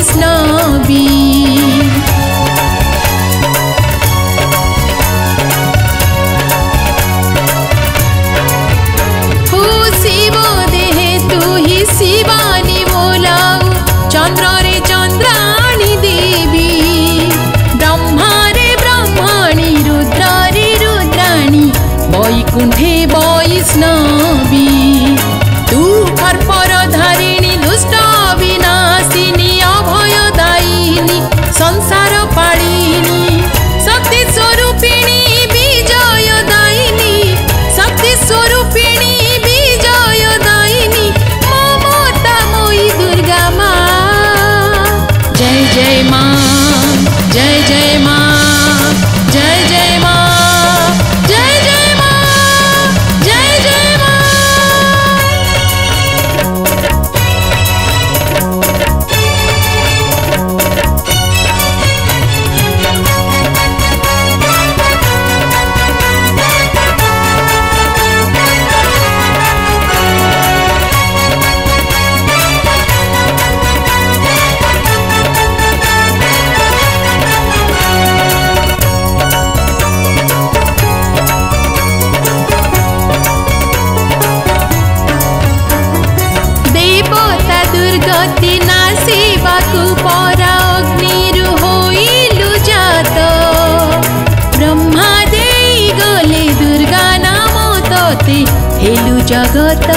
वैष्णवी हो शिव देहे तू ही शिवानी बोलाऊ चंद्र रे चंद्राणी देवी ब्रह्मा रे ब्रह्मणी रुद्र रे रुद्राणी वैकुंठे वैष्णवी तू खर्पर धारिणी दुष्ट विनाशिनी अभयदायिनी संसार पालिनी शक्ति स्वरूपिणी विजयदायिनी शक्ति स्वरूपिणी विजयदायिनी ममतामयी दुर्गा माँ जय जय माँ जय जय माँ जय जय माँ जय जय माँ जय जय माँ देवता दुर्गति नाशिबाकु परा अग्निरु होइलु जात ब्रह्मा देई गले दुर्गा नाम तते हेलु जगत